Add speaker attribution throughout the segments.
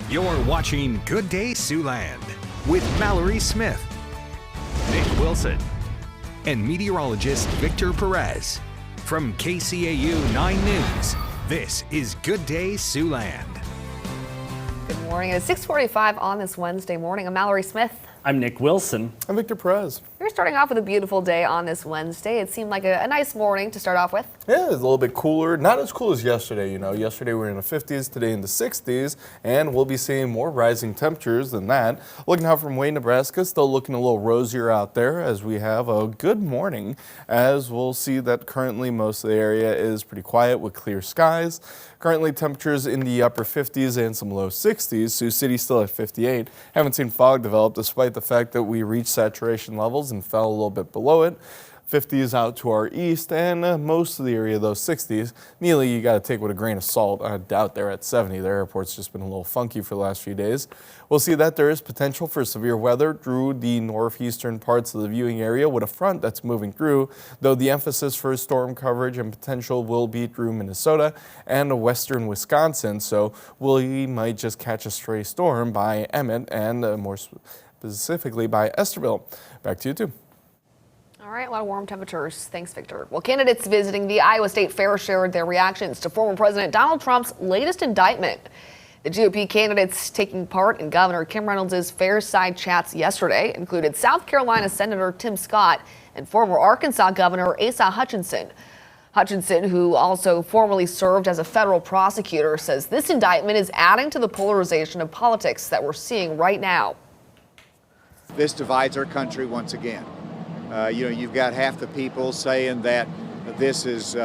Speaker 1: You're watching Good Day Siouxland with Mallory Smith, Nick Wilson, and meteorologist Victor Perez. From KCAU 9 News, this is Good Day Siouxland.
Speaker 2: Good morning. It's 6:45 on this Wednesday morning. I'm Mallory Smith.
Speaker 3: I'm Nick Wilson.
Speaker 4: I'm Victor Perez.
Speaker 2: We're starting off with a beautiful day on this Wednesday. It seemed like a nice morning to start off with.
Speaker 4: Yeah, it's a little bit cooler. Not as cool as yesterday, you know. Yesterday we were in the 50s, today in the 60s, and we'll be seeing more rising temperatures than that. Looking out from Wayne, Nebraska, still looking a little rosier out there as we have a good morning, as we'll see that currently most of the area is pretty quiet with clear skies. Currently temperatures in the upper 50s and some low 60s. Sioux City still at 58. Haven't seen fog develop despite the fact that we reached saturation levels and fell a little bit below it. 50s out to our east, and most of the area, those 60s. Neely, you got to take with a grain of salt. I doubt they're at 70. Their airport's just been a little funky for the last few days. We'll see that there is potential for severe weather through the northeastern parts of the viewing area with a front that's moving through, though the emphasis for storm coverage and potential will be through Minnesota and western Wisconsin. So we might just catch a stray storm by Emmett and more specifically by Esterville. Back to you, too.
Speaker 2: All right, a lot of warm temperatures. Thanks, Victor. Well, candidates visiting the Iowa State Fair shared their reactions to former President Donald Trump's latest indictment. The GOP candidates taking part in Governor Kim Reynolds' Fairside chats yesterday included South Carolina Senator Tim Scott and former Arkansas Governor Asa Hutchinson. Hutchinson, who also formerly served as a federal prosecutor, says this indictment is adding to the polarization of politics that we're seeing right now.
Speaker 5: This divides our country once again. You've got half the people saying that this is,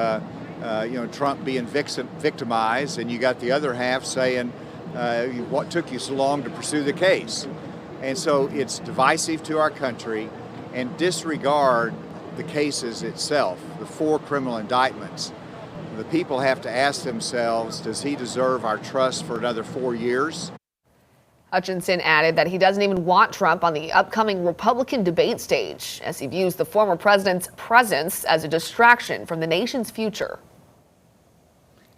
Speaker 5: Trump being victimized, and you got the other half saying, what took you so long to pursue the case? And so it's divisive to our country, and disregard the cases itself, the 4 criminal indictments. The people have to ask themselves, does he deserve our trust for another 4 years?
Speaker 2: Hutchinson added that he doesn't even want Trump on the upcoming Republican debate stage, as he views the former president's presence as a distraction from the nation's future.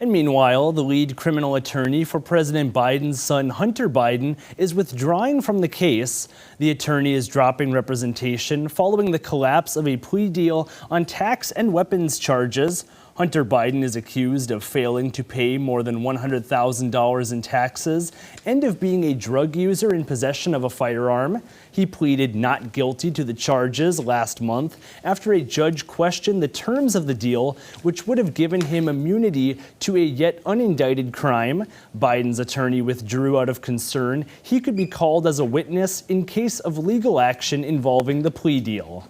Speaker 3: And meanwhile, the lead criminal attorney for President Biden's son, Hunter Biden, is withdrawing from the case. The attorney is dropping representation following the collapse of a plea deal on tax and weapons charges. Hunter Biden is accused of failing to pay more than $100,000 in taxes and of being a drug user in possession of a firearm. He pleaded not guilty to the charges last month after a judge questioned the terms of the deal, which would have given him immunity to a yet unindicted crime. Biden's attorney withdrew out of concern he could be called as a witness in case of legal action involving the plea deal.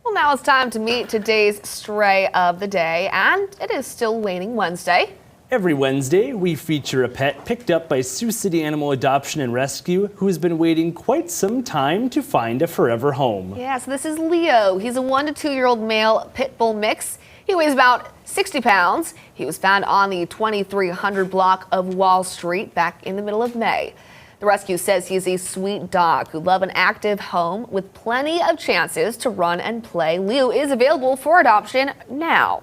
Speaker 2: Well, now it's time to meet today's stray of the day, and it is still Waning Wednesday.
Speaker 3: Every Wednesday, we feature a pet picked up by Sioux City Animal Adoption and Rescue who has been waiting quite some time to find a forever home.
Speaker 2: Yeah, so this is Leo. He's a 1 to 2-year-old male pit bull mix. He weighs about 60 pounds. He was found on the 2300 block of Wall Street back in the middle of May. The rescue says he's a sweet dog who loves an active home with plenty of chances to run and play. Leo is available for adoption now.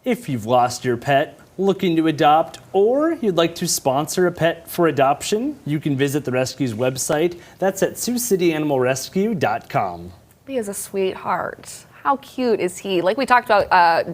Speaker 3: If you've lost your pet, looking to adopt, or you'd like to sponsor a pet for adoption, you can visit the rescue's website. That's at SiouxCityAnimalRescue.com.
Speaker 2: He is a sweetheart. How cute is he? Like we talked about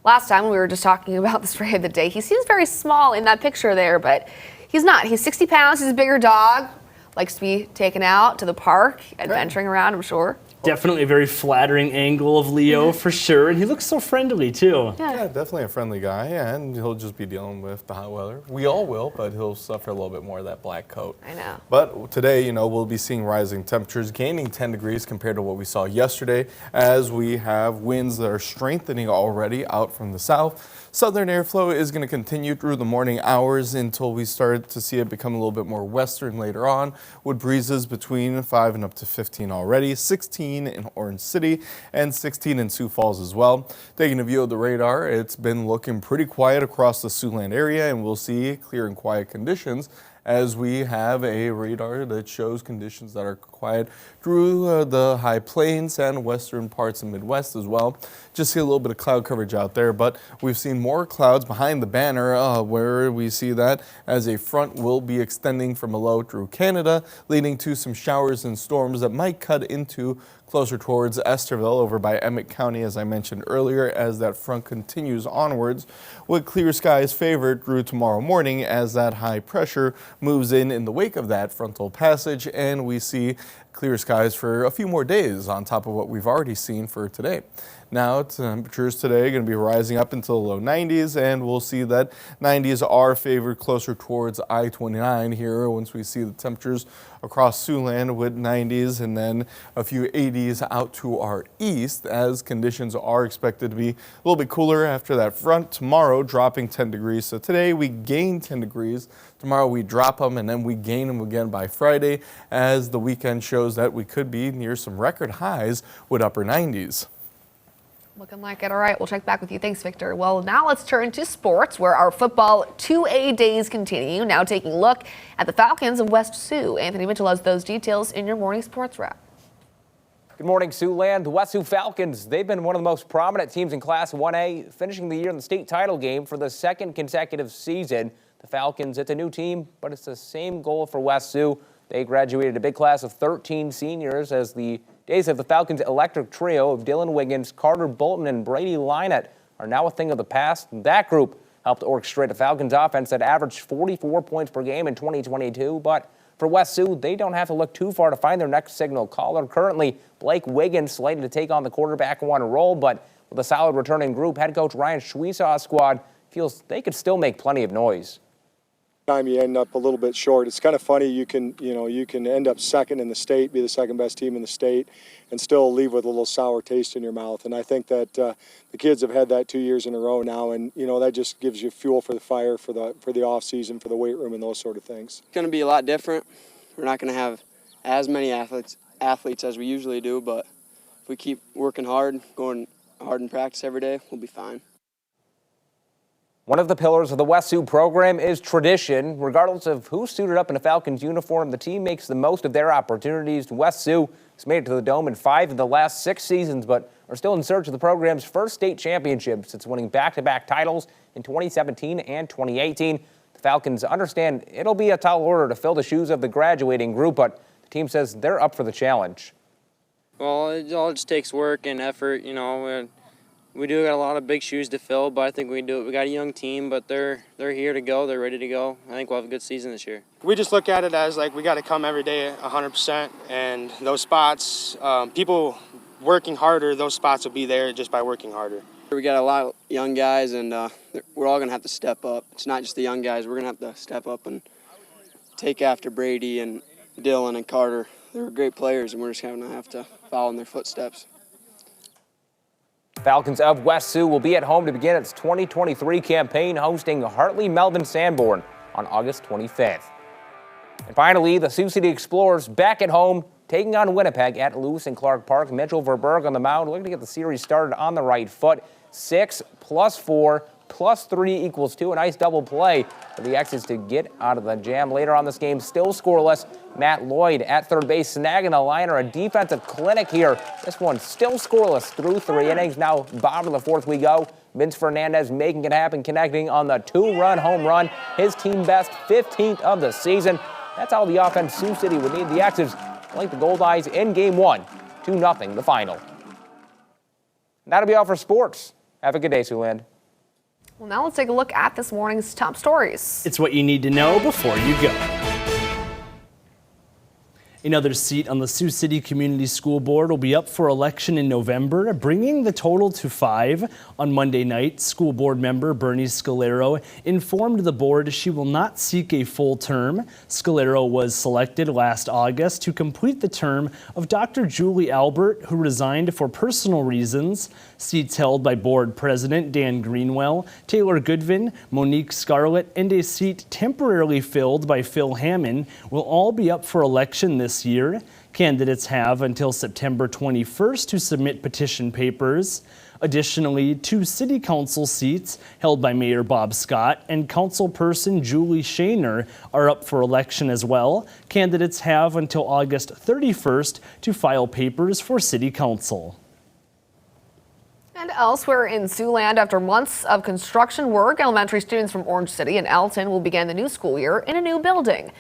Speaker 2: last time when we were just talking about the stray of the day, he seems very small in that picture there, but he's not. He's 60 pounds. He's a bigger dog. Likes to be taken out to the park, adventuring around, I'm sure.
Speaker 3: Definitely a very flattering angle of Leo for sure, and he looks so friendly too.
Speaker 4: Yeah, definitely a friendly guy, and he'll just be dealing with the hot weather. We all will, but he'll suffer a little bit more of that black coat.
Speaker 2: I know.
Speaker 4: But today, we'll be seeing rising temperatures, gaining 10 degrees compared to what we saw yesterday, as we have winds that are strengthening already out from the south. Southern airflow is going to continue through the morning hours until we start to see it become a little bit more western later on, with breezes between 5 and up to 15 already, 16 in Orange City and 16 in Sioux Falls as well. Taking a view of the radar, it's been looking pretty quiet across the Siouxland area, and we'll see clear and quiet conditions as we have a radar that shows conditions that are quiet through the high plains and western parts of Midwest as well. Just see a little bit of cloud coverage out there, but we've seen more clouds behind the banner where we see that as a front will be extending from below through Canada, leading to some showers and storms that might cut into closer towards Esterville over by Emmett County, as I mentioned earlier, as that front continues onwards, with clear skies favored through tomorrow morning as that high pressure moves in the wake of that frontal passage, and we see clear skies for a few more days on top of what we've already seen for today. Now, temperatures today are going to be rising up into the low 90s, and we'll see that 90s are favored closer towards I-29 here once we see the temperatures across Siouxland with 90s and then a few 80s out to our east, as conditions are expected to be a little bit cooler after that front. Tomorrow dropping 10 degrees. So today we gain 10 degrees. Tomorrow we drop them and then we gain them again by Friday, as the weekend shows that we could be near some record highs with upper 90s.
Speaker 2: Looking like it. All right, we'll check back with you. Thanks, Victor. Well, now let's turn to sports, where our football 2A days continue. Now taking a look at the Falcons of West Sioux. Anthony Mitchell has those details in your morning sports wrap.
Speaker 6: Good morning, Siouxland. The West Sioux Falcons, they've been one of the most prominent teams in Class 1A, finishing the year in the state title game for the second consecutive season. The Falcons, it's a new team, but it's the same goal for West Sioux. They graduated a big class of 13 seniors as the days of the Falcons' electric trio of Dylan Wiggins, Carter Bolton, and Brady Lynett are now a thing of the past. That group helped orchestrate a Falcons offense that averaged 44 points per game in 2022. But for West Sioux, they don't have to look too far to find their next signal caller. Currently, Blake Wiggins slated to take on the quarterback one role, but with a solid returning group, head coach Ryan Schweisaw's squad feels they could still make plenty of noise.
Speaker 7: Time you end up a little bit short. It's kind of funny. You can end up second in the state, be the second best team in the state, and still leave with a little sour taste in your mouth. And I think that the kids have had that 2 years in a row now, and that just gives you fuel for the fire for the off season, for the weight room, and those sort of things.
Speaker 8: It's going to be a lot different. We're not going to have as many athletes as we usually do, but if we keep working hard, going hard in practice every day, we'll be fine.
Speaker 6: One of the pillars of the West Sioux program is tradition. Regardless of who's suited up in a Falcons uniform, the team makes the most of their opportunities. West Sioux has made it to the Dome in 5 of the last 6 seasons, but are still in search of the program's first state championship since winning back-to-back titles in 2017 and 2018. The Falcons understand it'll be a tall order to fill the shoes of the graduating group, but the team says they're up for the challenge.
Speaker 9: Well, it all just takes work and effort, We do got a lot of big shoes to fill, but I think we can do it. We got a young team, but they're here to go. They're ready to go. I think we'll have a good season this year.
Speaker 10: We just look at it as like we got to come every day 100%, and those spots, people working harder, those spots will be there just by working harder.
Speaker 8: We got a lot of young guys, and we're all going to have to step up. It's not just the young guys. We're going to have to step up and take after Brady and Dylan and Carter. They're great players, and we're just going to have to follow in their footsteps.
Speaker 6: Falcons of West Sioux will be at home to begin its 2023 campaign, hosting Hartley Melvin Sanborn on August 25th. And finally, the Sioux City Explorers back at home, taking on Winnipeg at Lewis and Clark Park. Mitchell Verberg on the mound, looking to get the series started on the right foot. 6 + 4 + 3 = 2. A nice double play for the X's to get out of the jam. Later on this game, still scoreless. Matt Lloyd at third base, snagging a liner. A defensive clinic here. This one still scoreless through 3 innings. Now bottom of the 4th we go. Vince Fernandez making it happen, connecting on the 2-run home run. His team best, 15th of the season. That's all the offense Sioux City would need. The X's like the Gold Eyes in Game 1, 2-0 the final. And that'll be all for sports. Have a good day, Siouxland.
Speaker 2: Well, now let's take a look at this morning's top stories.
Speaker 3: It's what you need to know before you go. Another seat on the Sioux City Community School Board will be up for election in November, bringing the total to 5. On Monday night, school board member Bernie Scalero informed the board she will not seek a full term. Scalero was selected last August to complete the term of Dr. Julie Albert, who resigned for personal reasons. Seats held by board president Dan Greenwell, Taylor Goodvin, Monique Scarlett, and a seat temporarily filled by Phil Hammond will all be up for election this year. Candidates have until September 21st to submit petition papers. Additionally, 2 city council seats held by Mayor Bob Scott and councilperson Julie Shaner are up for election as well. Candidates have until August 31st to file papers for city council.
Speaker 2: And elsewhere in Siouxland, after months of construction work, elementary students from Orange City and Alton will begin the new school year in a new building.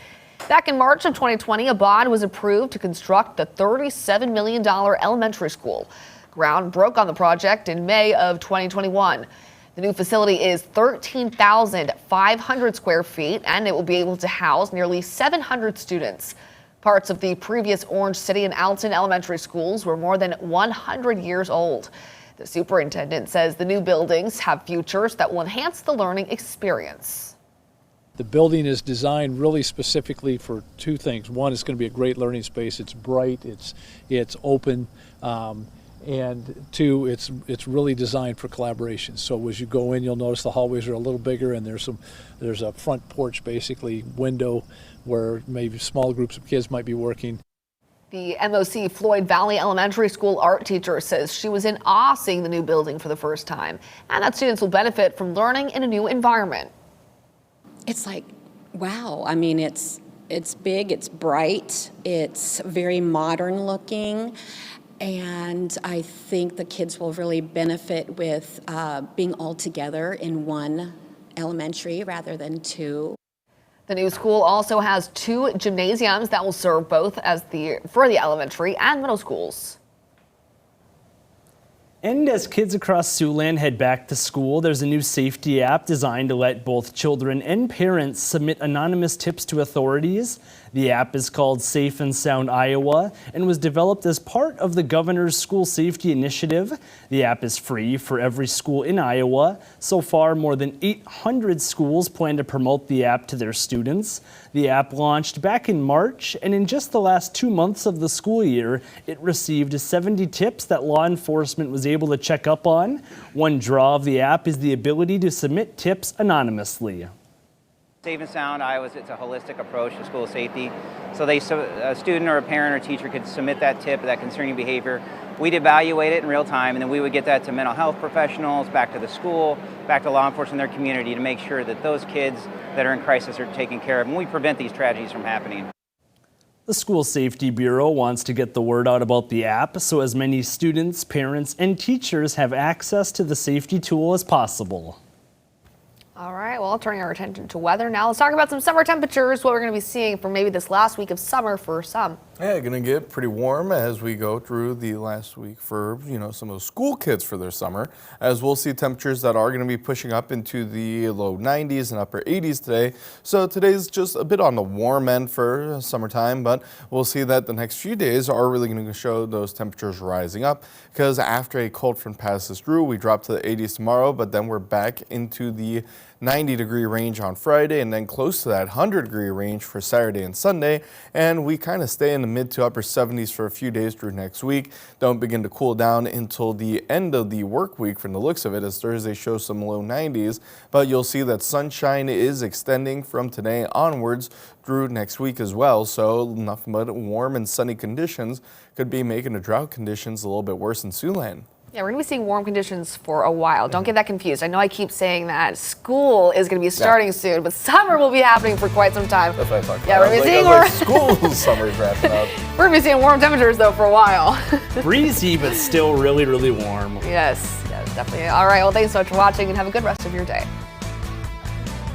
Speaker 2: Back in March of 2020, a bond was approved to construct the $37 million elementary school. Ground broke on the project in May of 2021. The new facility is 13,500 square feet, and it will be able to house nearly 700 students. Parts of the previous Orange City and Alton elementary schools were more than 100 years old. The superintendent says the new buildings have futures that will enhance the learning experience.
Speaker 11: The building is designed really specifically for 2 things. One, it's going to be a great learning space. It's bright, it's open, and 2, it's really designed for collaboration. So as you go in, you'll notice the hallways are a little bigger, and there's a front porch, basically window, where maybe small groups of kids might be working.
Speaker 2: The MOC Floyd Valley Elementary School art teacher says she was in awe seeing the new building for the first time, and that students will benefit from learning in a new environment.
Speaker 12: It's like, wow. I mean, it's big, it's bright, it's very modern looking, and I think the kids will really benefit with being all together in one elementary rather than 2.
Speaker 2: The new school also has 2 gymnasiums that will serve both for the elementary and middle schools.
Speaker 3: And as kids across Siouxland head back to school, there's a new safety app designed to let both children and parents submit anonymous tips to authorities. The app is called Safe and Sound Iowa and was developed as part of the governor's school safety initiative. The app is free for every school in Iowa. So far, more than 800 schools plan to promote the app to their students. The app launched back in March, and in just the last 2 months of the school year, it received 70 tips that law enforcement was able to check up on. One draw of the app is the ability to submit tips anonymously.
Speaker 13: Safe and Sound Iowa, it's a holistic approach to school safety. So a student or a parent or teacher could submit that tip, that concerning behavior. We'd evaluate it in real time, and then we would get that to mental health professionals, back to the school, back to law enforcement in their community to make sure that those kids that are in crisis are taken care of, and we prevent these tragedies from happening.
Speaker 3: The School Safety Bureau wants to get the word out about the app so as many students, parents, and teachers have access to the safety tool as possible.
Speaker 2: All right, well, turning our attention to weather now. Let's talk about some summer temperatures, what we're going to be seeing for maybe this last week of summer for some.
Speaker 4: Yeah, going to get pretty warm as we go through the last week for, some of the school kids for their summer, as we'll see temperatures that are going to be pushing up into the low 90s and upper 80s today. So today's just a bit on the warm end for summertime, but we'll see that the next few days are really going to show those temperatures rising up, because after a cold front passes through, we drop to the 80s tomorrow, but then we're back into the 90-degree range on Friday, and then close to that 100-degree range for Saturday and Sunday, and we kind of stay in the mid to upper 70s for a few days through next week. Don't begin to cool down until the end of the work week from the looks of it, as Thursday shows some low 90s, but you'll see that sunshine is extending from today onwards through next week as well, so nothing but warm and sunny conditions could be making the drought conditions a little bit worse in Siouxland.
Speaker 2: Yeah, we're going to be seeing warm conditions for a while. Don't get that confused. I know I keep saying that school is going to be starting soon, but summer will be happening for quite some time.
Speaker 4: That's what I talked about.
Speaker 2: Yeah, we're going to be seeing
Speaker 4: school summer's wrapping up.
Speaker 2: We're going to be seeing warm temperatures though for a while.
Speaker 3: Breezy, but still really, really warm.
Speaker 2: Yes, definitely. All right, well, thanks so much for watching and have a good rest of your day.